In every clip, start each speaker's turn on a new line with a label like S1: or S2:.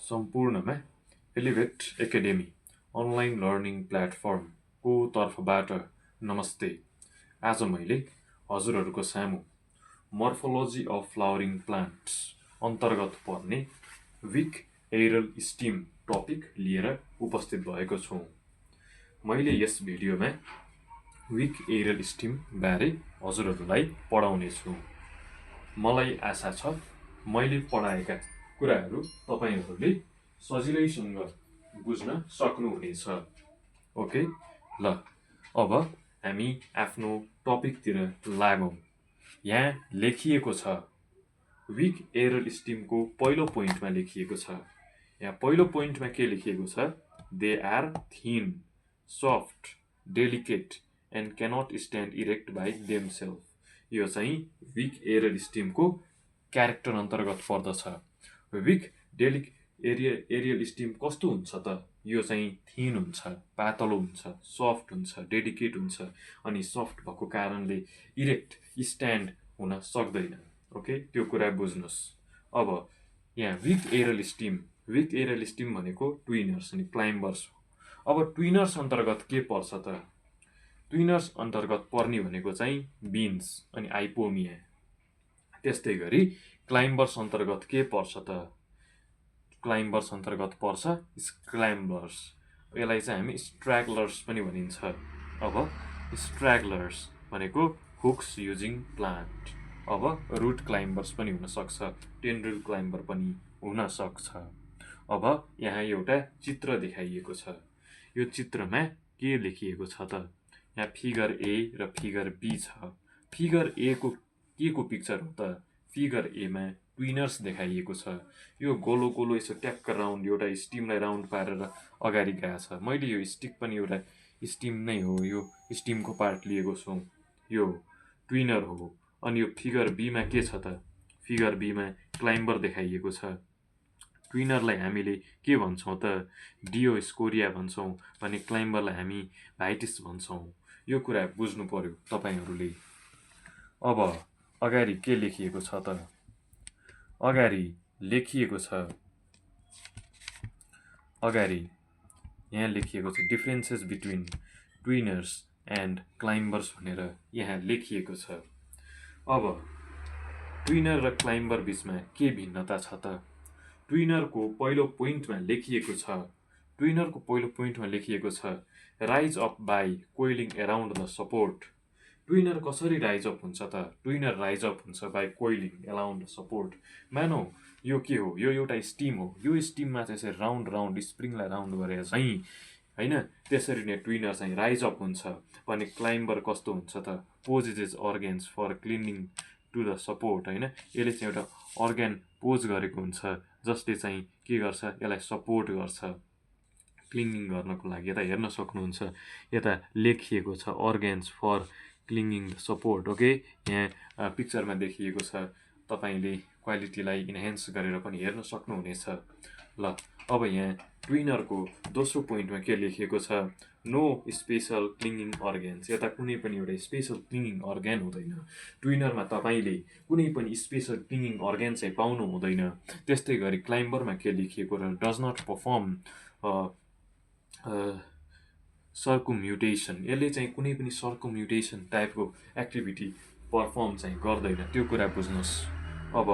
S1: सम्पूर्णमा elevate academy online learning प्लेटफर्मको तर्फबाट नमस्ते। आज मैले हजुरहरूको सामु मर्फोलोजी अफ फ्लावरिङ प्लान्ट्स अन्तर्गत पर्ने विक एरल स्टिम टपिक लिएर उपस्थित भएको छु। मैले यस भिडियोमा विक एरल स्टिम बारे हजुरहरूलाई पढाउने छु। मलाई आशा छ मैले पढाएका कुराहरू तपाईहरुले सजिलैसँग बुझ्न सक्नुहुनेछ। ओके, ल अब हामी आफ्नो टपिकतिर लागौं। यहाँ लेखिएको छ विक एरल स्टिमको पहिलो पोइन्टमा लेखिएको छ। यहाँ पहिलो पोइन्टमा के लेखिएको छ? They are thin, soft, delicate and cannot stand erect by themselves. यो चाहिँ विक एरल स्टिमको क्यारेक्टर अन्तर्गत पर्दछ। विक एरियल स्टिम कस्तो हुन्छ त? यो चाहिँ थिन हुन्छ, पातलो हुन्छ, सफ्ट हुन्छ, डेडिकेट हुन्छ अनि सफ्ट भएको कारणले इरेक्ट स्ट्यान्ड हुन सक्दैन। ओके, त्यो कुरा बुझ्नुस्। अब यहाँ विक एरल स्टिम भनेको ट्विनर्स अनि क्लाइम्बर्स हो। अब ट्विनर्स अन्तर्गत के पर्छ त? ट्विनर्स अन्तर्गत पर्ने भनेको चाहिँ बिन्स अनि आइपोमिया। त्यस्तै गरी क्लाइम्बर्स अन्तर्गत के पर्छ त? क्लाइम्बर्स अन्तर्गत पर्छ स्क्रैम्बलर्स। यसलाई चाहिँ हामी स्ट्र्यागलर्स पनि भनिन्छ। अब स्ट्र्यागलर्स भनेको हुक्स युजिङ प्लान्ट। अब रुट क्लाइम्बर्स पनि हुन सक्छ, टेन्ड्रिल क्लाइम्बर पनि हुन सक्छ। अब यहाँ एउटा चित्र देखाइएको छ। यो चित्रमा के लेखिएको छ त? यहाँ फिगर ए र फिगर बी छ। फिगर ए को के को पिक्चर हो त? फिगर ए मा ट्विनर्स देखाइएको छ। यो गोलो गोलो यसो ट्याक्क राउन्ड एउटा स्टिमलाई राउन्ड पारेर अगाडि गएको छ। मैले यो स्टिक पनि एउटा स्टिम नै हो, यो स्टिमको पार्ट लिएको छु। यो ट्विनर हो। अनि यो फिगर बी मा के छ त? फिगर बी मा क्लाइम्बर देखाइएको छ। ट्विनरलाई हामीले के भन्छौं त? डियोस्कोरिया भन्छौं भने क्लाइम्बरलाई हामी भाइटिस भन्छौं। यो कुरा बुझ्नु पर्यो तपाईहरुले। अब अगाडि के लेखिएको छ त? अगाडि लेखिएको छ, अगाडि यहाँ लेखिएको छ डिफरेन्सेस बिट्विन ट्विनर्स एन्ड क्लाइम्बर्स भनेर यहाँ लेखिएको छ। अब ट्विनर र क्लाइम्बर बीचमा के भिन्नता छ त? ट्विनरको पहिलो पोइन्टमा लेखिएको छ, ट्विनरको पहिलो पोइन्टमा लेखिएको छ rise up by coiling around the support. Twiner कसरी राइज अप हुन्छ त? ट्विनर राइज अप हुन्छ by coiling around the support. मानौ यो के हो? यो एउटा स्टिम हो। यो स्टिममा चाहिँ यसरी राउन्ड राउन्ड स्प्रिङलाई राउन्ड गरेर चाहिँ हैन, त्यसरी नै ट्विनर चाहिँ राइज अप हुन्छ। भने क्लाइम्बर कस्तो हुन्छ त? Possess organs for clinging to the support. हैन, यसले चाहिँ एउटा अर्गन पोज गरेको हुन्छ जसले चाहिँ के गर्छ? यसलाई सपोर्ट गर्छ क्लिनिङ गर्नको लागि। यता हेर्न सक्नुहुन्छ, यता लेखिएको छ organs for clinging the support. Okay, यहाँ पिक्चरमा देखिएको छ। तपाईले क्वालिटीलाई इन्हान्स गरेर पनि हेर्न सक्नुहुनेछ। ल अब यहाँ ट्विनरको दोस्रो पोइन्टमा के लेखिएको छ? No special clinging organs. यता कुनै पनि एउटा स्पेशल क्लिनिङ अर्गन हुँदैन। ट्विनरमा तपाईले कुनै पनि स्पेशल क्लिनिङ अर्गन चाहिँ पाउनु हुँदैन। त्यस्तै गरी क्लाइम्बरमा के लेखिएको र डज नट परफर्म सर्कुम्युटेसन। यसले चाहिँ कुनै पनि सर्कुम्युटेसन टाइपको एक्टिभिटी परफर्म चाहिँ गर्दैन। त्यो कुरा बुझ्नुस्। अब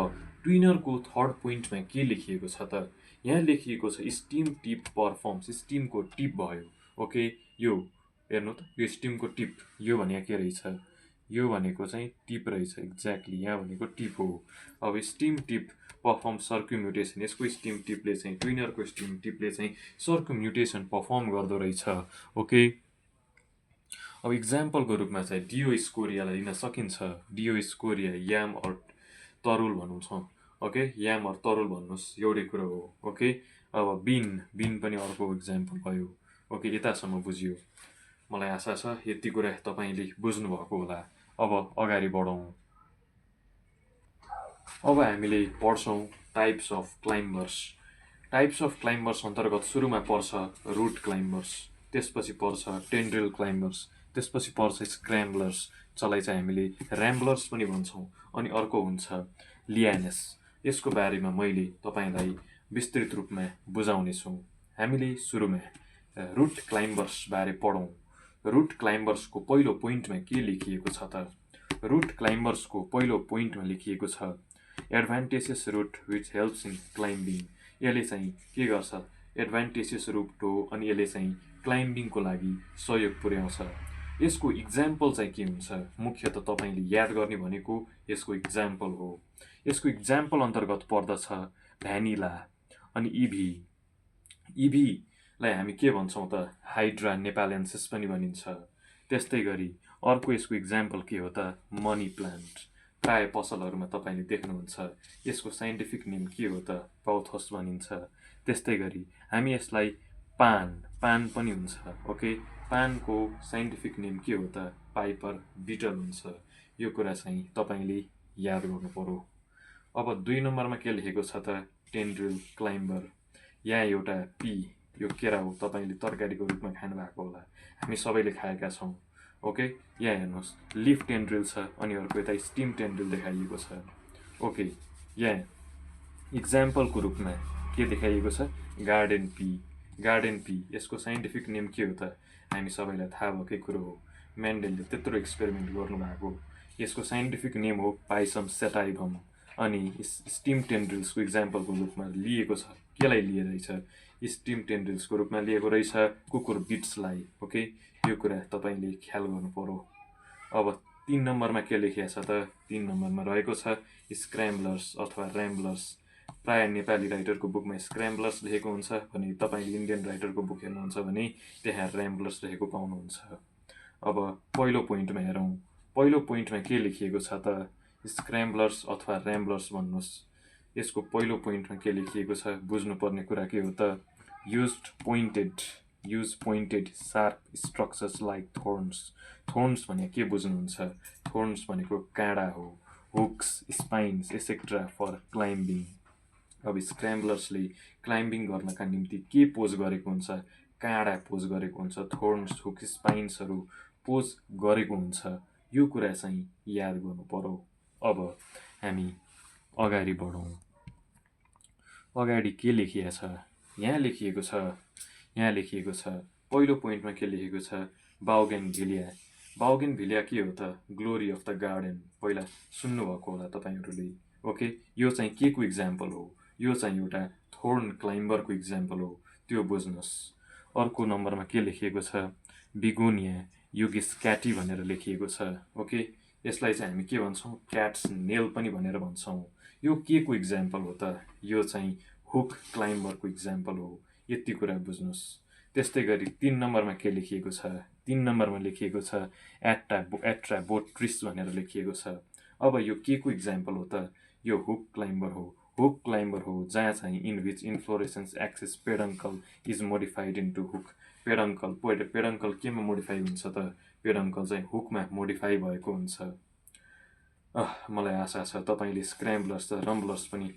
S1: ट्विनरको थर्ड पोइन्टमा के लेखिएको छ त? यहाँ लेखिएको छ स्टिम टिप परफर्म्स। स्टिमको टिप भयो। ओके, यो हेर्नु त, यो स्टिमको टिप। यो भनेको के रहेछ? यो भनेको चाहिँ टिप रहेछ। एक्ज्याक्टली यहाँ भनेको टिप हो। अब स्टिम टिप परफर्म सर्कुम्युटेसन। यसको स्टिम टिपले चाहिँ, ट्विनरको स्टिम टिपले चाहिँ सर्कुम्युटेसन परफर्म गर्दो रहेछ। ओके, अब इक्जाम्पलको रूपमा चाहिँ डियोस्कोरियालाई लिन सकिन्छ। डियोस्कोरिया याम और तरुल भन्छौँ। ओके, याम और तरुल भन्नुस्, एउटै कुरा हो। ओके, अब बिन पनि अर्को इक्जाम्पल भयो। ओके, यतासम्म बुझियो। मलाई आशा छ यति कुरा तपाईले बुझ्नु भएको होला। अब अगाडि बढौं। अब हामीले पढ्छौं types of climbers. Types of climbers अन्तर्गत सुरुमा पर्छ रुट क्लाइम्बर्स, त्यसपछि पर्छ टेन्ड्रिल क्लाइम्बर्स, त्यसपछि पर्छ स्क्रैम्बलर्स, जसलाई चाहिँ हामीले र्याम्बलर्स पनि भन्छौं। अनि अर्को हुन्छ लियानस। यसको बारेमा मैले तपाईलाई विस्तृत रूपमा बुझाउनेछौँ। हामीले सुरुमा रुट क्लाइम्बर्स बारे पढौँ। रुट क्लाइम्बर्सको पहिलो पोइन्टमा के लेखिएको छ त? रुट क्लाइम्बर्सको पहिलो पोइन्टमा लेखिएको छ advantages root which helps in climbing. यसले चाहिँ के गर्छ? एडभान्टेजेस रुट हो अनि यसले चाहिँ क्लाइम्बिङको लागि सहयोग पुर्याउँछ। यसको इक्जाम्पल चाहिँ के हुन्छ? मुख्य त तपाईँले याद गर्ने भनेको यसको इक्जाम्पल हो। यसको इक्जाम्पल अन्तर्गत पर्दछ भ्यानिला अनि इभी। इभीलाई हामी के भन्छौँ त? हाइड्रा नेपालेन्सिस पनि भनिन्छ। त्यस्तै गरी अर्को यसको इक्जाम्पल के हो त? Money plant. प्राय पसलहरूमा तपाईँले देख्नुहुन्छ। यसको साइन्टिफिक नेम के हो त? पाउथस भनिन्छ। त्यस्तै गरी हामी यसलाई पान पनि हुन्छ। ओके, पानको साइन्टिफिक नेम के हो त? पाइपर बिटल हुन्छ। यो कुरा चाहिँ तपाईँले याद गर्नु पर्यो। अब 2 नम्बरमा के लेखेको छ त? टेन्ड्रिल क्लाइम्बर। यहाँ एउटा पी, यो केरा हो, तपाईँले तरकारीको रूपमा खानुभएको होला, हामी सबैले खाएका छौँ। ओके, यहाँ हेर्नुहोस्, लिफ टेन्ड्रिल छ अनि अर्को यता स्टिम टेन्ड्रिल देखाइएको छ। ओके, यहाँ इक्जाम्पलको रूपमा के देखाइएको छ? Garden pea. गार्डन पी, यसको साइन्टिफिक नेम के हो त? हामी सबैलाई थाहा भएकै कुरो हो, मेन्डेलले त्यत्रो एक्सपेरिमेन्ट गर्नुभएको। यसको साइन्टिफिक नेम हो पाइसम सेटाइभम। अनि स्टिम टेन्ड्रिल्सको इक्जाम्पलको रूपमा लिएको छ, केलाई लिएर छ? स्टिम टेन्ड्रिल्सको रूपमा लिएको रहेछ कुकुर बिट्सलाई। ओके, यो कुरा तपाईँले ख्याल गर्नु पर्यो। अब 3 नम्बरमा के लेखिएको छ त? 3 नम्बरमा रहेको छ स्क्रैम्बलर्स अथवा ऱ्याम्बलर्स। प्राय नेपाली राइटरको बुकमा स्क्रैम्बलर्स लेखेको हुन्छ भने तपाईँले इन्डियन राइटरको बुक हेर्नुहुन्छ भने त्यहाँ ऱ्याम्बलर्स लेखेको पाउनुहुन्छ। अब पहिलो पोइन्टमा हेरौँ। पहिलो पोइन्टमा के लेखिएको छ त? स्क्रैम्बलर्स अथवा ऱ्याम्बलर्स भन्नुहोस्। यसको पहिलो पोइन्टमा के लेखिएको छ? बुझ्नुपर्ने कुरा के हो त? use pointed sharp structures like thorns। Thorns भने के बुझ्नुहुन्छ? थोर्न्स भनेको काँडा हो, hooks, spines etcetera for climbing. अब स्क्रैम्बलर्सले क्लाइम्बिङ गर्नका निम्ति के पोज गरेको हुन्छ? काँडा पोज गरेको हुन्छ, थोर्न्स, हुक, स्पाइन्सहरू पोज गरेको हुन्छ। यो कुरा चाहिँ याद गर्नु पर्यो। अब हामी अगाडि बढौँ। अगाडि के लेखिएको छ? यहाँ लेखिएको छ पहिलो पोइन्टमा के लेखेको छ? बाउगेनभिलिया। बाउगेनभिलिया के हो त? Glory of the garden. पहिला सुन्नुभएको होला तपाईँहरूले। ओके, यो चाहिँ के को इक्जाम्पल हो? यो चाहिँ एउटा थोर्न क्लाइम्बरको इक्जाम्पल हो, त्यो बुझ्नुहोस्। अर्को नम्बरमा के लेखिएको छ? बिगोनिया युगिस क्याटी भनेर लेखिएको छ। ओके, यसलाई चाहिँ हामी के भन्छौँ? क्याट्स नेल पनि भनेर भन्छौँ। यो के को इक्जाम्पल हो त? यो चाहिँ हुक क्लाइम्बरको इक्जाम्पल हो। यति कुरा बुझ्नुहोस्। त्यस्तै गरी 3 नम्बरमा के लेखिएको छ? 3 नम्बरमा लेखिएको छ एट्रा बोट्रिस भनेर लेखिएको छ। अब यो के को इक्जाम्पल हो त? यो हुक क्लाइम्बर हो। हुक क्लाइम्बर हो जहाँ चाहिँ in which inflorescence axis peduncle is modified into hook. Peduncle केमा मोडिफाई हुन्छ त? पेडङ्कल चाहिँ हुकमा मोडिफाई भएको हुन्छ। मलाई आशा छ तपाईँले स्क्रैम्बलर्स र रम्बलर्स पनि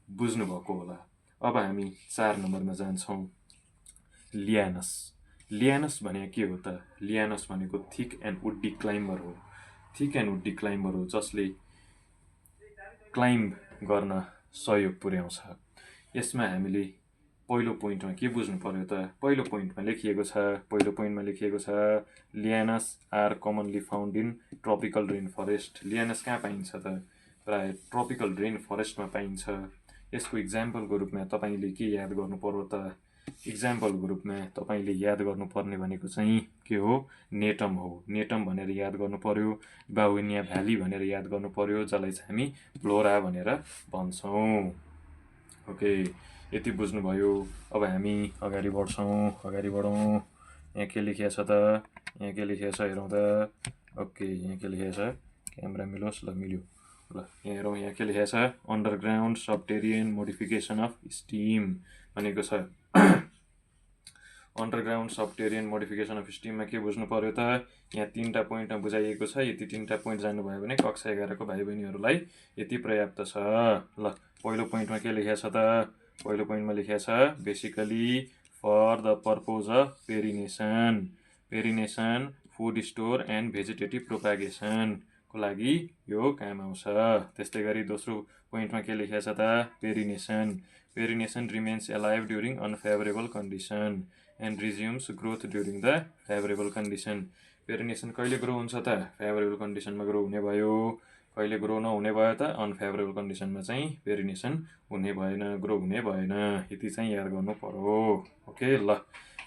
S1: बुझ्नुभएको होला। अब हामी 4 नम्बरमा जान्छौँ। लियानस। लियानस भने के हो त? लियानस भनेको थिक एन्ड वुडी क्लाइम्बर हो। थिक एन्ड वुडी क्लाइम्बर हो जसले क्लाइम्ब गर्न सहयोग पुर्याउँछ। यसमा हामीले पहिलो पोइन्टमा के बुझ्नु पर्यो त? पहिलो पोइन्टमा लेखिएको छ lianas are commonly found in tropical rain forest. Lianas कहाँ पाइन्छ त? प्राय ट्रपिकल रेन फरेस्टमा पाइन्छ। यसको इक्जाम्पलको रूपमा तपाईँले के याद गर्नु पर्यो त? इक्जाम्पलको रूपमा तपाईँले याद गर्नुपर्ने भनेको चाहिँ के हो? नेटम हो। नेटम भनेर याद गर्नु पर्यो। बाहुनिया भ्याली भनेर याद गर्नु पर्यो, जसलाई चाहिँ हामी फ्लोरा भनेर भन्छौँ। ओके, यति बुझ्नुभयो। अब हामी अगाडि बढौँ। यहाँ के लेखिएको छ त? यहाँ के लेखिएको छ हेरौँ त। ओके, यहाँ के लेखिएको छ? क्यामेरा मिलोस्। ल, मिल्यो। ल, यहाँ हेरौँ। यहाँ के लेखिएको छ? अन्डरग्राउन्ड सबटेरियन मोडिफिकेसन अफ स्टिम भनेको छ। अन्डरग्राउन्ड सबटेरियन मोडिफिकेसन अफ स्टिममा के बुझ्नु पर्यो त? यहाँ 3टा पोइन्टमा बुझाइएको छ। यति 3टा पोइन्ट जानुभयो भने कक्षा 11को भाइ बहिनीहरूलाई यति पर्याप्त छ। ल, पहिलो पोइन्टमा के लेखिएको छ त? पहिलो पोइन्टमा लेखिएको छ basically for the purpose of perennation, food store and भेजिटेटिभ प्रोपागेसनको लागि यो काम आउँछ। त्यस्तै गरी दोस्रो पोइन्टमा के लेखिएको छ त? Verination remains alive during unfavorable condition and resumes growth during the favorable condition. Verination कहिले ग्रो हुन्छ त फेभरेबल कन्डिसनमा ग्रो हुने भयो, कहिले ग्रो नहुने भयो त अनफेभरेबल कन्डिसनमा चाहिँ भेरिनेसन हुने भएन, ग्रो हुने भएन। यति चाहिँ याद गर्नु पर्यो। ओके ल,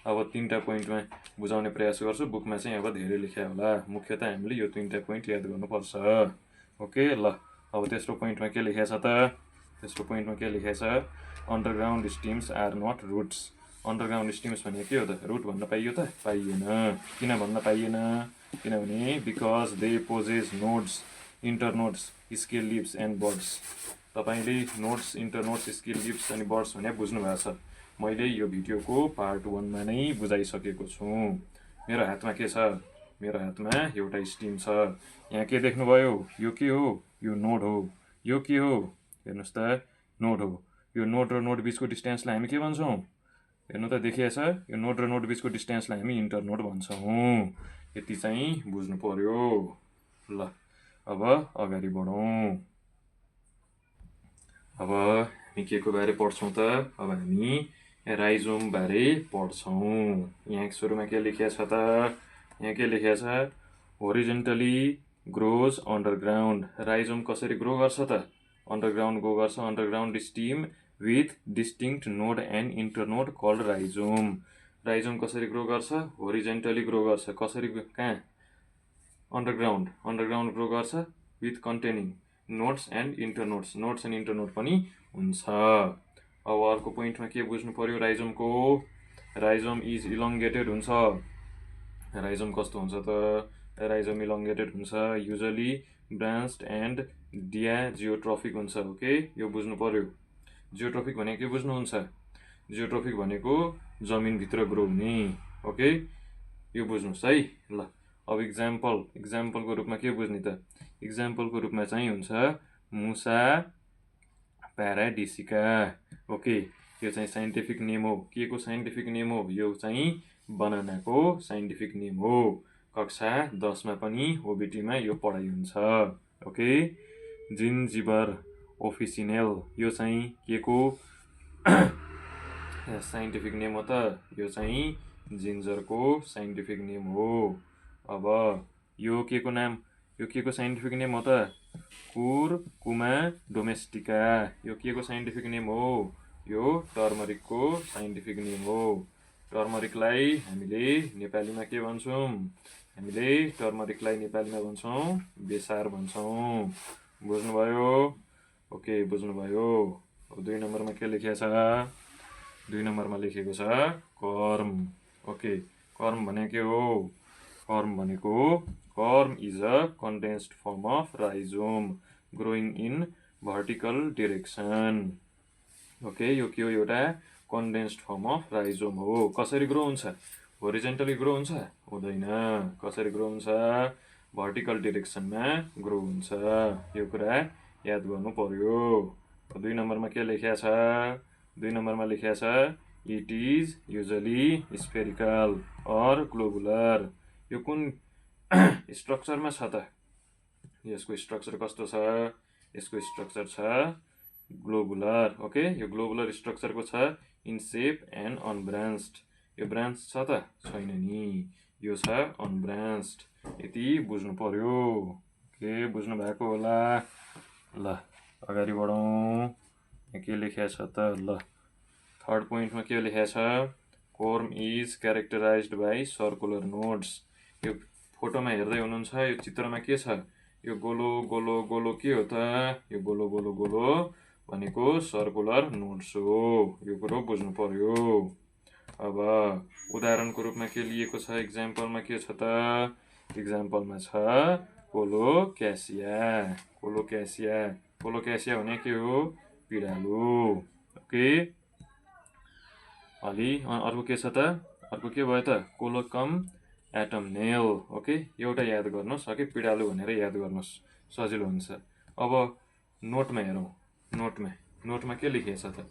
S1: अब 3टा पोइन्टमा बुझाउने प्रयास गर्छु। बुकमा चाहिँ अब धेरै लेख्या होला, मुख्यतः हामीले यो 3टा पोइन्ट याद गर्नुपर्छ। ओके ल, अब तेस्रो पोइन्टमा के लेखेको छ त? तेस्रो पोइन्टमा के लेखेको छ? Underground stems are not roots. Underground stems भनेको के हो त? रुट भन्न पाइयो त? पाइएन। किन भन्न पाइएन? किनभने because they possess nodes, internodes, scale leaves and buds. तपाईँले नोड्स, इन्टरनोड्स, स्केल लिप्स अनि बर्ड्स भने बुझ्नु भएको छ। मैले यो भिडियोको पार्ट 1 मा नै बुझाइसकेको छु। मेरो हातमा के छ? मेरो हातमा एउटा स्टिम छ। यहाँ के देख्नुभयो? यो के हो? यो नोड हो। यो के हो? हेर्नुहोस् त, नोड हो। यो नोड र नोड बिचको डिस्टेन्सलाई हामी के भन्छौँ? हेर्नु त, देखिया छ? यो नोड र नोड बिचको डिस्टेन्सलाई हामी इन्टरनोड भन्छौँ। यति चाहिँ बुझ्नु पर्यो। ल, अब अगाडि बढौँ। अब हामी के को बारे पढ्छौँ त? अब हामी राइजोम बारे पढ्छौँ। यहाँ सुरुमा के लेखिया छ त? यहाँ के लेखिया छ? Horizontally grows underground. राइजोम कसरी ग्रो गर्छ त? अन्डरग्राउन्ड ग्रो गर्छ। Underground stem with distinct node and internode called rhizome. Rhizome कसरी ग्रो गर्छ? होरिजेन्टली ग्रो गर्छ। कसरी? कहाँ? अन्डरग्राउन्ड। अन्डरग्राउन्ड ग्रो गर्छ with containing nodes and internodes. Nodes and internode पनि हुन्छ। अब अर्को पोइन्टमा के बुझ्नु पर्यो राइजोमको? राइजोम इज इलोङ्गेटेड हुन्छ। राइजोम कस्तो हुन्छ त? राइजोम इलोङ्गेटेड हुन्छ, युजली ब्रान्च्ड एन्ड जियोट्रोफिक हुन्छ। ओके, यो बुझ्नु पर्यो। जियोट्रोफिक भनेको के बुझ्नुहुन्छ? जियोट्रोफिक भनेको जमिनभित्र ग्रो हुने। ओके, यो बुझ्नुहोस् है। ल, अब इक्जाम्पलको रूपमा के बुझ्ने त? इक्जाम्पलको रूपमा चाहिँ हुन्छ मुसा प्याराडिसिका। ओके, यो चाहिँ साइन्टिफिक नेम हो। के को साइन्टिफिक नेम हो? यो चाहिँ बनानाको साइन्टिफिक नेम हो। कक्षा 10 मा पनि ओबिटीमा यो पढाइ हुन्छ। ओके, जिन्जिबर ओफिसिनेल, यो चाहिँ के को साइन्टिफिक नेम हो त? यो चाहिँ जिन्जरको साइन्टिफिक नेम हो। अब यो के को नाम? यो के को साइन्टिफिक नेम हो त? कुर्कुमा डोमेस्टिका। यो के को साइन्टिफिक नेम हो? यो टर्मरिकको साइन्टिफिक नेम हो। टर्मरिकलाई हामीले नेपालीमा के भन्छौँ? हामीले टर्मरिकलाई नेपालीमा भन्छौँ बेसार भन्छौँ। बुझ्नुभयो? ओके, बुझ्नुभयो। अब 2 नम्बरमा के लेखिया छ? 2 नम्बरमा लेखेको छ कर्म। ओके, कर्म भनेको के हो? कर्म भनेको corm is a condensed form of rhizome growing in vertical direction. Okay, यो के हो? एउटा कन्डेन्स्ड फर्म अफ राइजोम हो। कसरी ग्रो हुन्छ? होरिजेन्टली ग्रो हुन्छ? हुँदैन। कसरी ग्रो हुन्छ? भर्टिकल डिरेक्सनमा ग्रो हुन्छ। यो कुरा याद गर्नु पर्यो। 2 नम्बरमा के लेख्या छ? 2 नम्बरमा लेख्या छ it is usually spherical or globular. यो कुन स्ट्रक्चरमा छ त? यसको स्ट्रक्चर कस्तो छ? यसको स्ट्रक्चर छ ग्लोबुलर। ओके, यो ग्लोबुलर स्ट्रक्चरको छ इन सेप एन्ड अनब्रान्च्ड। यो ब्रान्च छ त? छैन नि, यो छ अनब्रान्च्ड। यति बुझ्नु पर्यो। ओके, बुझ्नु भएको होला। ल, अगाडि बढौँ। के लेख्या छ त? ल, 3rd पोइन्टमा के लेख्या छ? Korma is क्यारेक्टराइज्ड by circular nodes. यो फोटोमा हेर्दै हुनुहुन्छ, यो चित्रमा के छ? यो गोलो गोलो गोलो के हो त? यो गोलो गोलो गोलो भनेको सर्कुलर नोड्स हो। यो कुरो बुझ्नु पर्यो। अब उदाहरणको रूपमा के लिएको छ? इक्जाम्पलमा के छ त? इक्जाम्पलमा छ कोलोक्यासिया। कोलोक्यासिया। कोलोक्यासिया भने के हो? पिँडालु। ओके, अलि अर्को के छ त? अर्को के भयो त? कोलोकम एटमनेल। ओके, एउटा याद गर्नुहोस्। ओके, पिँडालु भनेर याद गर्नुहोस्, सजिलो हुन्छ। अब नोटमा हेरौँ। नोटमा के लेखिएको छ त?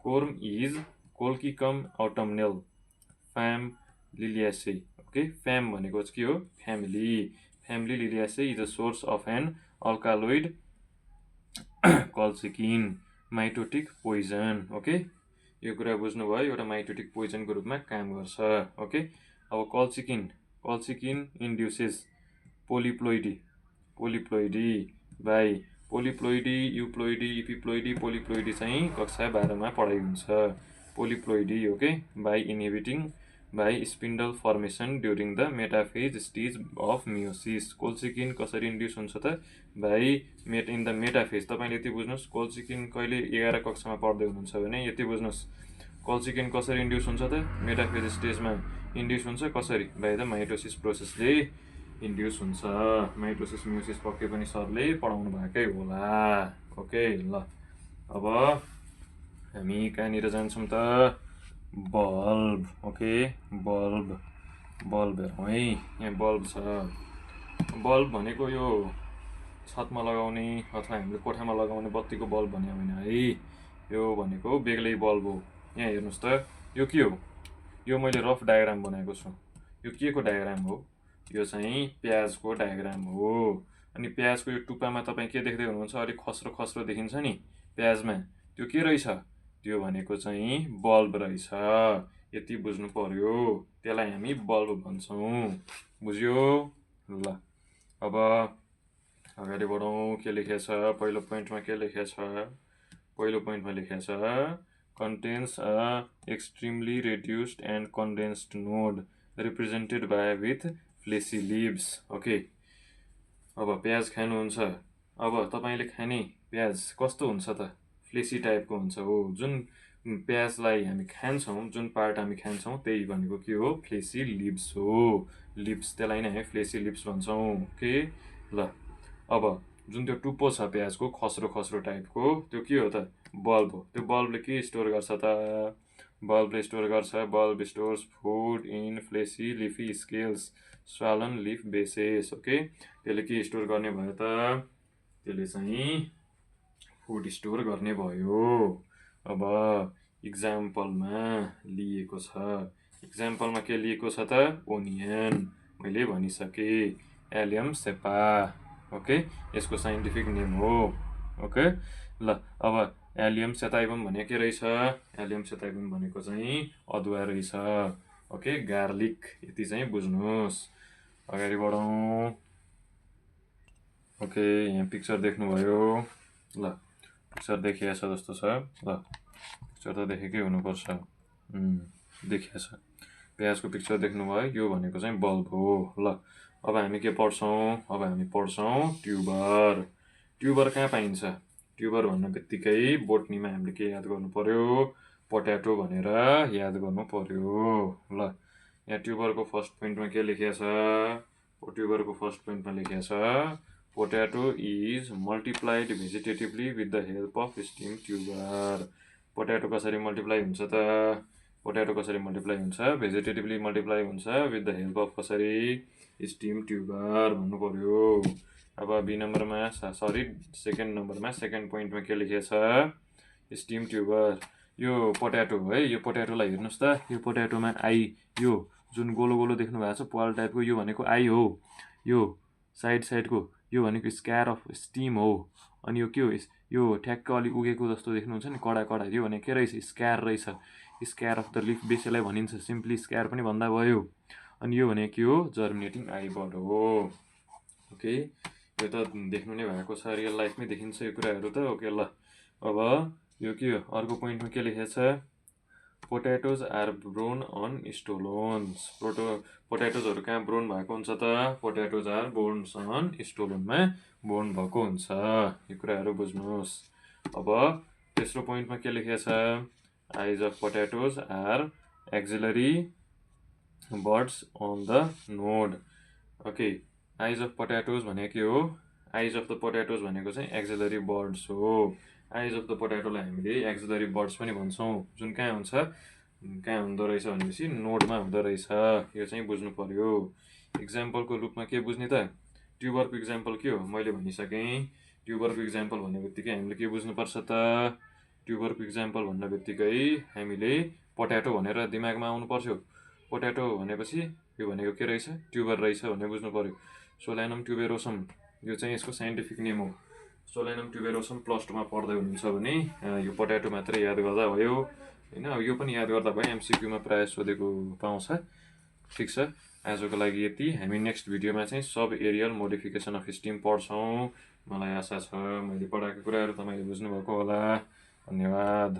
S1: Corm is Colchicum autumnale fam Liliaceae. Okay, fam भनेको के हो? Family. Family Liliaceae is a source of an alkaloid colchicine. Mitotic poison. Okay, यो कुरा बुझ्नुभयो, एउटा माइटोटिक पोइजनको रूपमा काम गर्छ। ओके, अब colchicine induces polyploidy by polyploidy, euploidy, aneuploidy. Polyploidy चाहिँ कक्षा 12मा पढाइ हुन्छ। Polyploidy, okay, by inhibiting by spindle formation during the metaphase stage of meiosis. Colchicine कसरी इन्ड्युस हुन्छ त? By in the metaphase. तपाईँले यति बुझ्नुहोस्, कोल्चिकिन कहिले 11 कक्षामा पढ्दै हुनुहुन्छ भने यति बुझ्नुहोस्, कोल्चिकिन कसरी इन्ड्युस हुन्छ त? मेटाफेज स्टेजमा इन्ड्युस हुन्छ। कसरी? बाई द माइटोसिस प्रोसेसले इन्ड्युस हुन्छ। माइटोसिस मियोसिस पक्कै पनि सरले पढाउनु भएकै होला। ओके, ल अब हामी कहाँनिर जान्छौँ त? बल्ब। ओके, बल्ब हेरौँ है। यहाँ बल्ब छ। बल्ब भनेको यो छतमा लगाउने अथवा हामीले कोठामा लगाउने बत्तीको बल्ब भन्ने होइन है। यो भनेको बेग्लै बल्ब हो। यहाँ हेर्नुहोस् त, यो के हो? यो मैले रफ डायग्राम बनाएको छु। यो के को डायग्राम हो? यो चाहिँ प्याजको डायग्राम हो। अनि प्याजको यो टुप्पामा तपाईँ के देख्दै हुनुहुन्छ? अलिक खस्रो खस्रो देखिन्छ नि प्याजमा, त्यो के रहेछ? त्यो भनेको चाहिँ बल्ब रहेछ। यति बुझ्नु पर्यो, त्यसलाई हामी बल्ब भन्छौँ। बुझ्यो? ल अब अगाडि बढौँ। के लेखेको छ पहिलो पोइन्टमा? के लेखेको छ? पहिलो पोइन्टमा लेखेको छ, contains a extremely reduced and condensed node represented by with fleshy leaves. Okay, अब प्याज खानुहुन्छ। अब तपाईँले खाने प्याज कस्तो हुन्छ त? फ्लेसी टाइपको हुन्छ हो। जुन प्याजलाई हामी खान्छौँ, जुन पार्ट हामी खान्छौँ त्यही भनेको के हो? फ्लेसी लिभ्स हो। लिभ्स, त्यसलाई नै हामी फ्लेसी लिभ्स भन्छौँ। ओके, ल अब जुन त्यो टुप्पो छ प्याजको खस्रो खस्रो टाइपको, त्यो के हो त? बल्ब हो। त्यो बल्बले के स्टोर गर्छ त? बल्बले स्टोर गर्छ, bulb stores food in fleshy leafy scales स्वालन leaf bases. Okay, त्यसले के स्टोर गर्ने भयो त? त्यसले चाहिँ फुड स्टोर गर्ने भयो। अब इक्जाम्पलमा लिएको छ, इक्जाम्पलमा के लिएको छ त? ओनियन, मैले भनिसकेँ, एलियम सेपा। ओके, यसको साइन्टिफिक नेम हो। ओके, ल अब एलियम सेताइबम भने के रहेछ? एलियम सेताइबम भनेको चाहिँ अदुवा रहेछ। Okay, garlic. यति चाहिँ बुझ्नुहोस्। अगाडि बढौँ। ओके, यहाँ पिक्चर देख्नुभयो। ल पिक्चर देखिएको छ जस्तो छ। ल पिक्चर त देखेकै हुनुपर्छ। देखिएको छ, प्याजको पिक्चर देख्नुभयो। यो भनेको चाहिँ बल्ब हो। ल अब हामी के पढ्छौँ? अब हामी पढ्छौँ ट्युबर। ट्युबर कहाँ पाइन्छ? ट्युबर भन्ने बित्तिकै बोटनीमा हामीले के याद गर्नु पर्यो? पोट्याटो भनेर याद गर्नु पर्यो। ल यहाँ ट्युबरको फर्स्ट पोइन्टमा के लेखेको छ? ट्युबरको फर्स्ट पोइन्टमा लेखेको छ, potato is multiplied vegetatively with the help of stem tuber. Potato कसरी मल्टिप्लाई हुन्छ त? पोट्याटो कसरी मल्टिप्लाई हुन्छ? भेजिटेटिभली मल्टिप्लाई हुन्छ विथ द हेल्प अफ कसरी? स्टिम ट्युबर भन्नु पर्यो। अब बी नम्बरमा, सरी सेकेन्ड नम्बरमा, सेकेन्ड पोइन्टमा के लेखेको छ? Steam tuber. यो पोट्याटो हो है। यो पोट्याटोलाई हेर्नुहोस् त, यो पोट्याटोमा आई, यो जुन गोलो गोलो देख्नु भएको छ पाल टाइपको, यो भनेको आई हो। यो साइडको यो भनेको स्क्यार अफ स्टिम हो। अनि यो के हो? यो ठ्याक्क अलिक उगेको जस्तो देख्नुहुन्छ नि, कडा कडा, यो भने के रहेछ? स्क्यार रहेछ। स्क्यार अफ द लिफ बेस यसलाई भनिन्छ, सिम्पली स्क्यार पनि भन्दा भयो। अनि यो भने के हो? जर्मिनेटिङ आई बड हो। ओके, यो त देख्नु नै भएको छ, रियल लाइफमै देखिन्छ यो कुराहरू त। ओके, ल अब यो के हो? अर्को पोइन्टमा के लेखेको छ? पोट्याटोज आर ब्रोन अन स्टोलोन्स। पोट्याटोजहरू कहाँ ब्रोन भएको हुन्छ त? पोट्याटोज आर बोर्न्स अन स्टोलोनमा बोर्न भएको हुन्छ। यो कुराहरू बुझ्नुहोस्। अब तेस्रो पोइन्टमा के लेखेको छ? Eyes of potatoes are axillary buds on the node. Okay, eyes of potatoes भनेको के हो? आइज अफ द पोट्याटोज भनेको चाहिँ एक्जिलरी बर्ड्स हो। आइज अफ द पोट्याटोलाई हामीले एक्जिलरी बर्ड्स पनि भन्छौँ, जुन कहाँ हुन्छ? कहाँ हुँदो रहेछ भनेपछि नोडमा हुँदो रहेछ। यो चाहिँ बुझ्नु पर्यो। इक्जाम्पलको रूपमा के बुझ्ने त? ट्युबरको इक्जाम्पल के हो? मैले भनिसकेँ। ट्युबरको इक्जाम्पल भन्ने बित्तिकै हामीले के बुझ्नुपर्छ त? ट्युबरको इक्जाम्पल भन्ने बित्तिकै हामीले पोट्याटो भनेर दिमागमा आउनु पर्छ। पोट्याटो भनेपछि यो भनेको के रहेछ? ट्युबर रहेछ भन्ने बुझ्नु पर्यो। सोलानम ट्युबेरोसम, यो चाहिँ यसको साइन्टिफिक नेम हो। सोलेनम ट्युबेरोसम +2 मा पढ्दै हुनुहुन्छ भने यो पोट्याटो मात्रै याद गर्दा भयो हैन। यो पनि याद गर्दा भयो, एमसीक्यूमा प्राय सोधेको पाउँछ। ठिक छ, आजको लागि यति। हामी नेक्स्ट भिडियोमा चाहिँ subaerial modification of stem पढ्छौँ। मलाई आशा छ मैले पढाएको कुराहरू तपाईँले बुझ्नुभएको होला। धन्यवाद।